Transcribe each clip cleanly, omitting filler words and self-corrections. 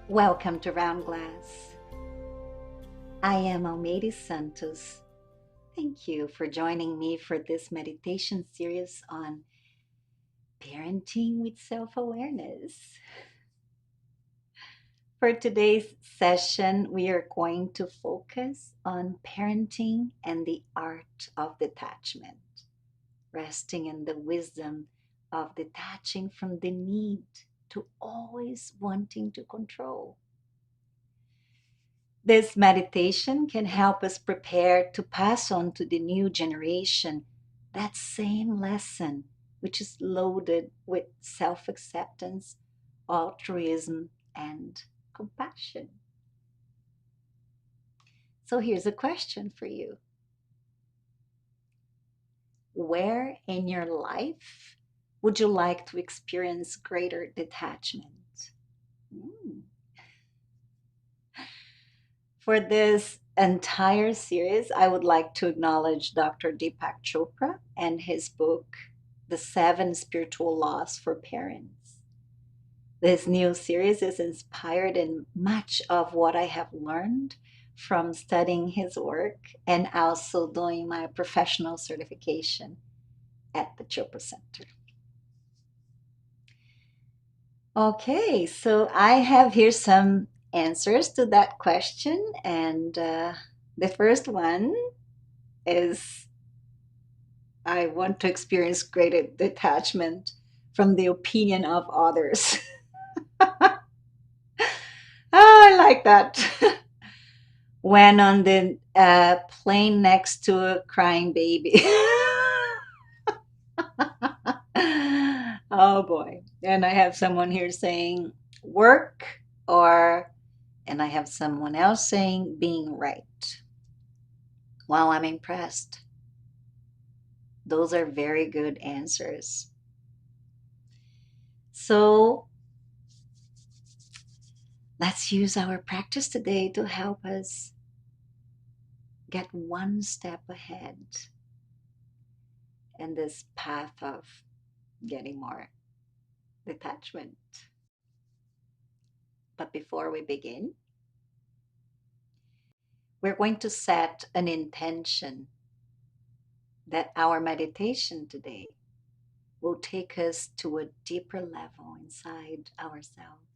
Welcome to Round Glass. I am Almeiri Santos. Thank you for joining me for this meditation series on parenting with self awareness. For today's session, we are going to focus on parenting and the art of detachment, resting in the wisdom of detaching from the need to always wanting to control. This meditation can help us prepare to pass on to the new generation that same lesson, which is loaded with self acceptance, altruism, and compassion. So here's a question for you. Where in your life would you like to experience greater detachment? Hmm. For this entire series, I would like to acknowledge Dr. Deepak Chopra and his book, The Seven Spiritual Laws for Parents. This new series is inspired in much of what I have learned from studying his work and also doing my professional certification at the Chopra Center. Okay, so I have here some answers to that question, and the first one is I want to experience greater detachment from the opinion of others. I like that. When on the plane next to a crying baby. Oh boy. And I have someone here saying work, or, and I have someone else saying being right. Wow, I'm impressed. Those are very good answers. So let's use our practice today to help us get one step ahead in this path of getting more detachment. But before we begin, we're going to set an intention that our meditation today will take us to a deeper level inside ourselves,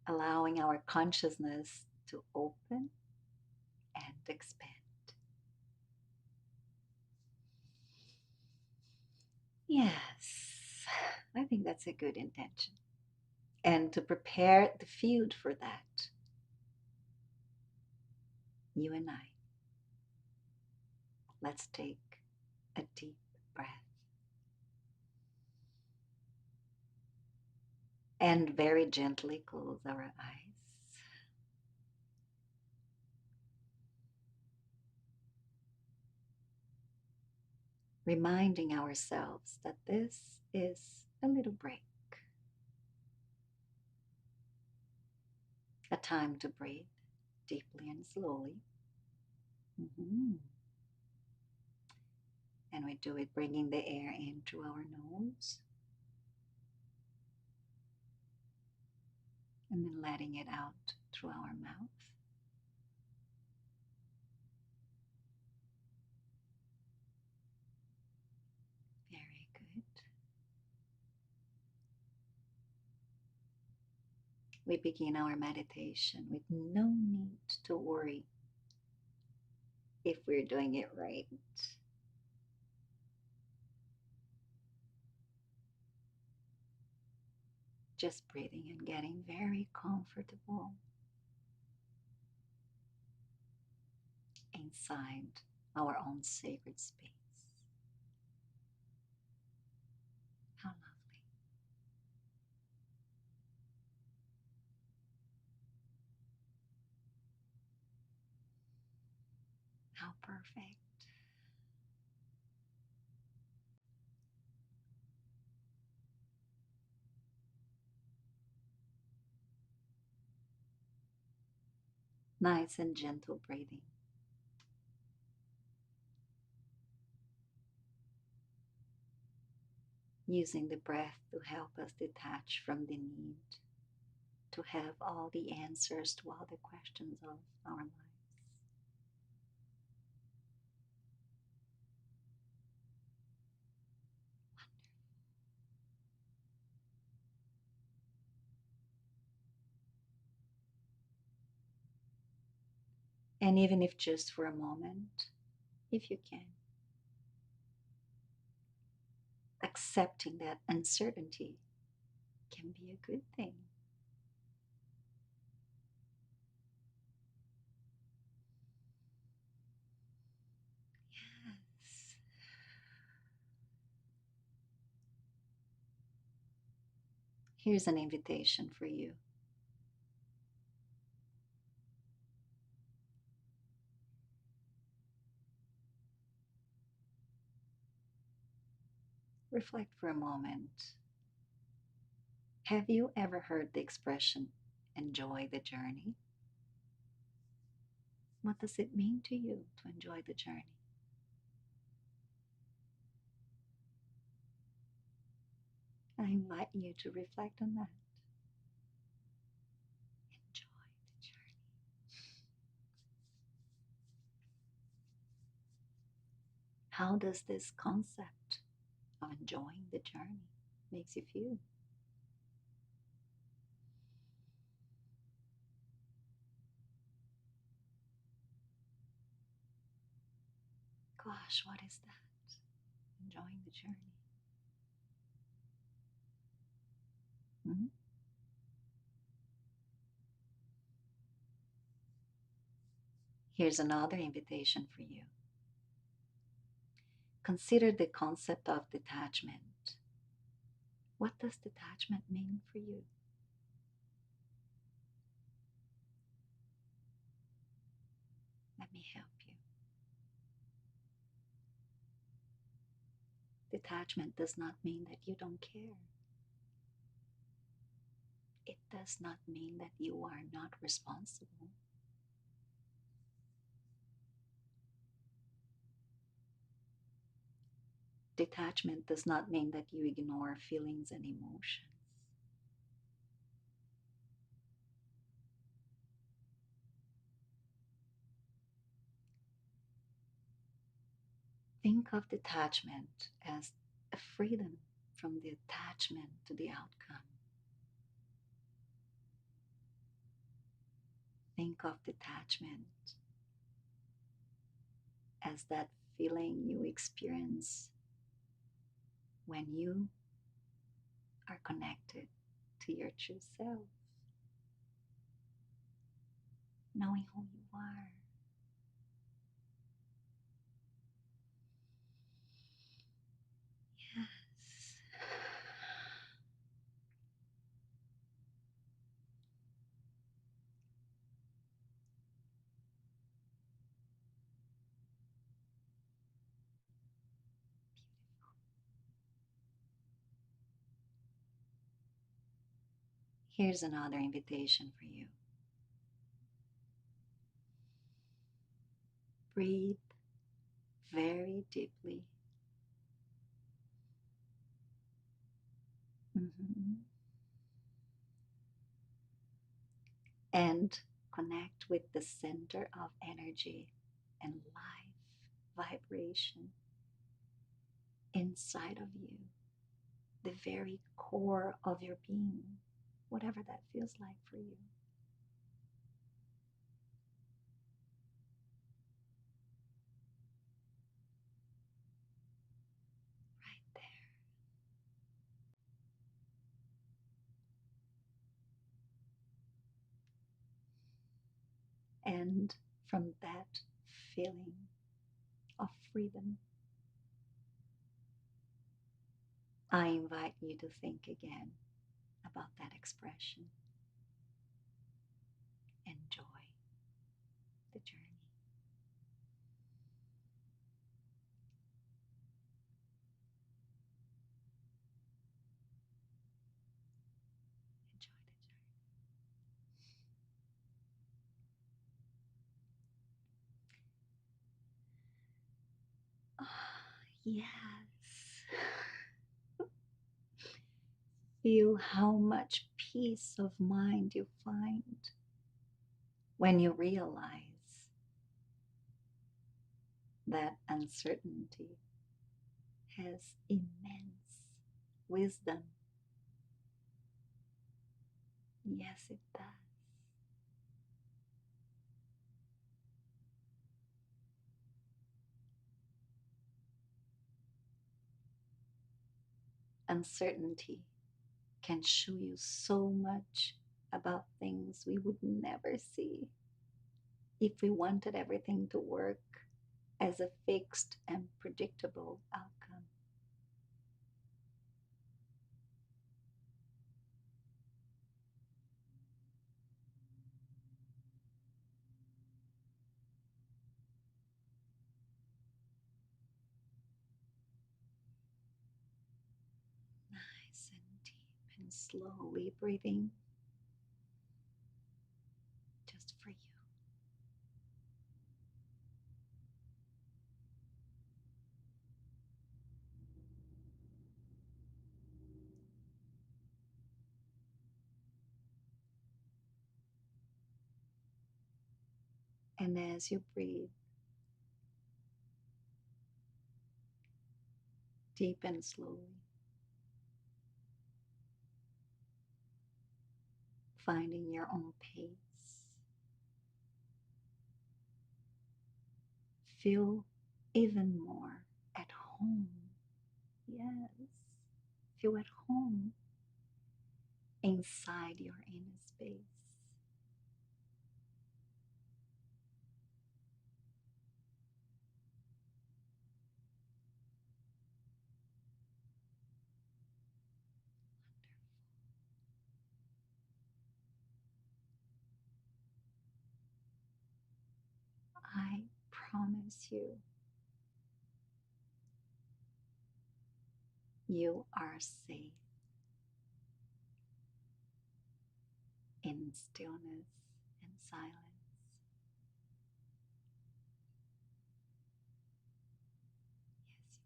allowing our consciousness to open and expand. Yes, I think that's a good intention. And to prepare the field for that, you and I, let's take a deep breath and very gently close our eyes. Reminding ourselves that this is a little break, a time to breathe deeply and slowly. Mhm. And we do it bringing the air in through our nose and then letting it out through our mouth. Very good. We begin our meditation with no need to worry if we're doing it right. Just breathing and getting very comfortable inside our own sacred space. How lovely. How perfect. Nice and gentle breathing. Using the breath to help us detach from the need to have all the answers to all the questions of our lives. And even if just for a moment, if you can, accepting that uncertainty can be a good thing. Yes. Here's an invitation for you. Reflect for a moment. Have you ever heard the expression, enjoy the journey? What does it mean to you to enjoy the journey? I invite you to reflect on that. Enjoy the journey. How does this concept of enjoying the journey makes you feel? Gosh, what is that? Enjoying the journey. Mhm. Here's another invitation for you. Consider the concept of detachment. What does detachment mean for you? Let me help you. Detachment does not mean that you don't care. It does not mean that you are not responsible. Detachment does not mean that you ignore feelings and emotions. Think of detachment as a freedom from the attachment to the outcome. Think of detachment as that feeling you experience when you are connected to your true self, knowing who you are. Yes. Here's another invitation for you. Breathe very deeply. Mhm. And connect with the center of energy and life vibration inside of you, the very core of your being, whatever that feels like for you. Right there. And from that feeling of freedom, I invite you to think again about that expression. Enjoy the journey. Enjoy the journey. Oh, yes. Feel how much peace of mind you find when you realize that uncertainty has immense wisdom. Yes, it does. Uncertainty can show you so much about things we would never see if we wanted everything to work as a fixed and predictable outcome. Nice and deep and slowly breathing just for you. And as you breathe deep and slowly, finding your own pace, feel even more at home. Yes, feel at home inside your inner space. I promise you, you are safe in stillness and silence. Yes,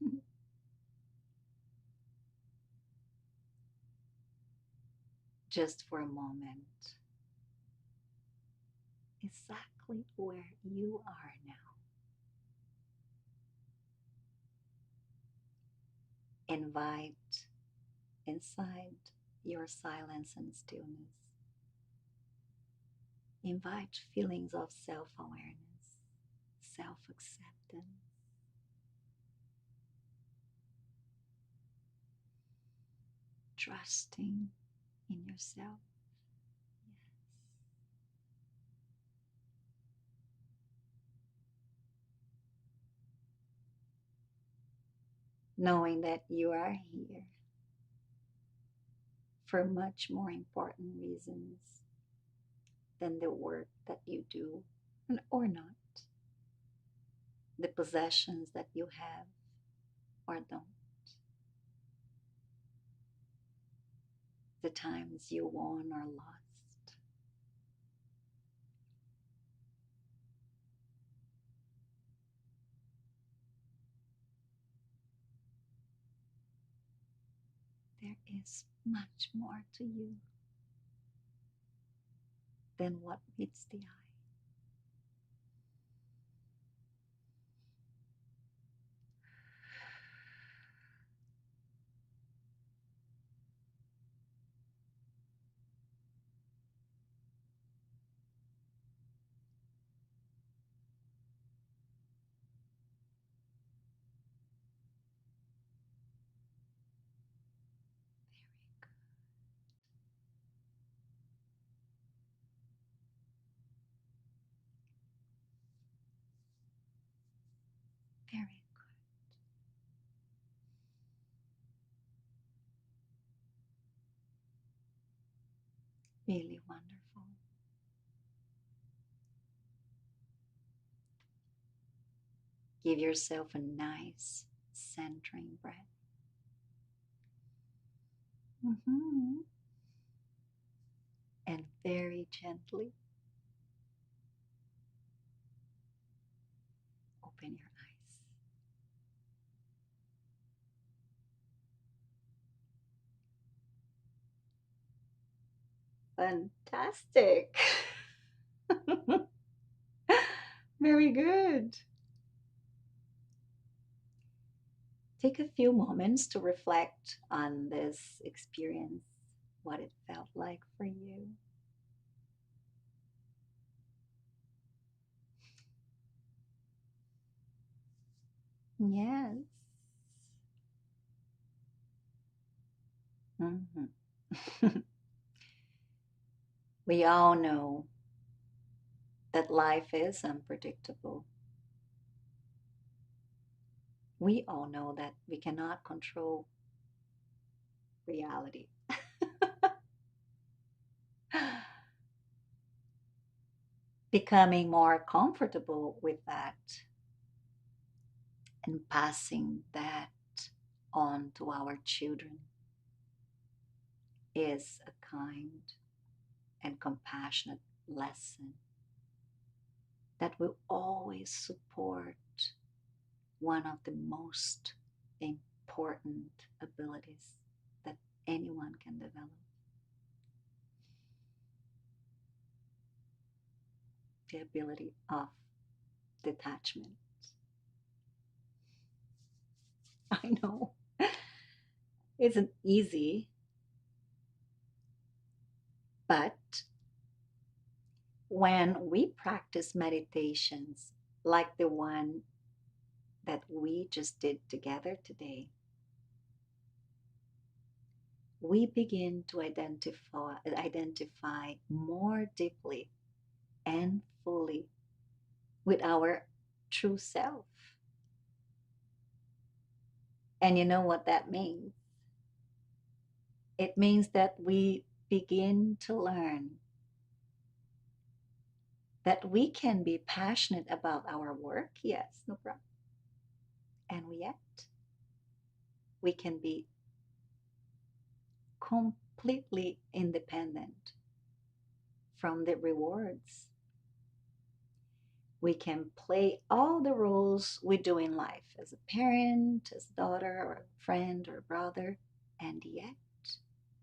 very good. Just for a moment, exactly where you are now. Invite inside your silence and stillness. Invite feelings of self awareness, self acceptance, trusting in yourself. Yes. Knowing that you are here for much more important reasons than the work that you do or not, the possessions that you have or don't, the times you won or lost. There is much more to you than what meets the eye. Very good. Really wonderful. Give yourself a nice, centering breath. Mhm. And very gently open your eyes. Fantastic. Very good. Take a few moments to reflect on this experience, what it felt like for you. Yes. Mhm. We all know that life is unpredictable. We all know that we cannot control reality. Becoming more comfortable with that and passing that on to our children is a kind and compassionate lesson that will always support one of the most important abilities that anyone can develop, the ability of detachment. I know it isn't easy, but when we practice meditations like the one that we just did together today, we begin to identify more deeply and fully with our true self. And you know what that means? It means that we begin to learn that we can be passionate about our work, yes, no problem. And yet we can be completely independent from the rewards. We can play all the roles we do in life as a parent, as a daughter, or a friend, or a brother, and yet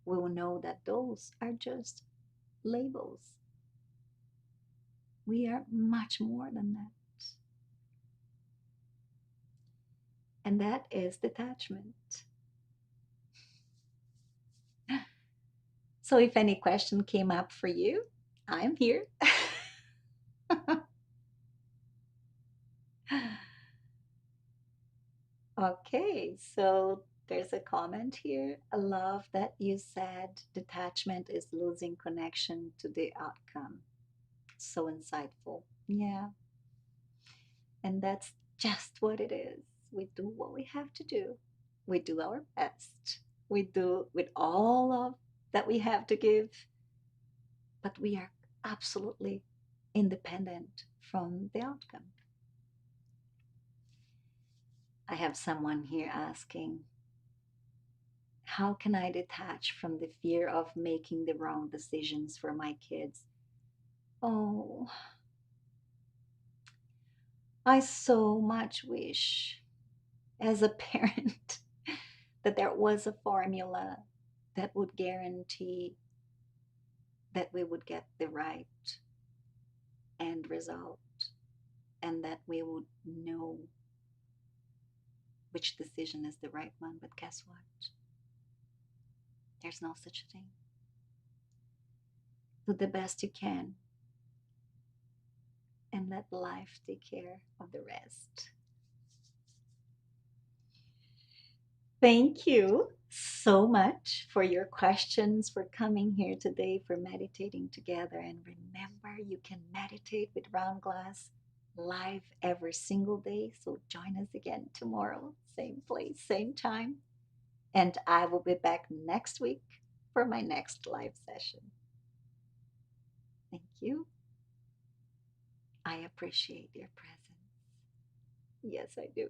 we will know that those are just labels. We are much more than that. And that is detachment. So if any question came up for you, I'm here. Okay, so there's a comment here. I love that you said detachment is losing connection to the outcome. So insightful. Yeah, and that's just what it is. We do what we have to do, we do our best, we do with all of that we have to give, but we are absolutely independent from the outcome. I have someone here asking, how can I detach from the fear of making the wrong decisions for my kids? Oh, I so much wish as a parent that there was a formula that would guarantee that we would get the right end result and that we would know which decision is the right one. But guess what? There's no such thing. Do the best you can and let life take care of the rest. Thank you so much for your questions, for coming here today, for meditating together. And remember, you can meditate with Round Glass live every single day. So join us again tomorrow, same place, same time. And I will be back next week for my next live session. Thank you. I appreciate your presence. Yes, I do.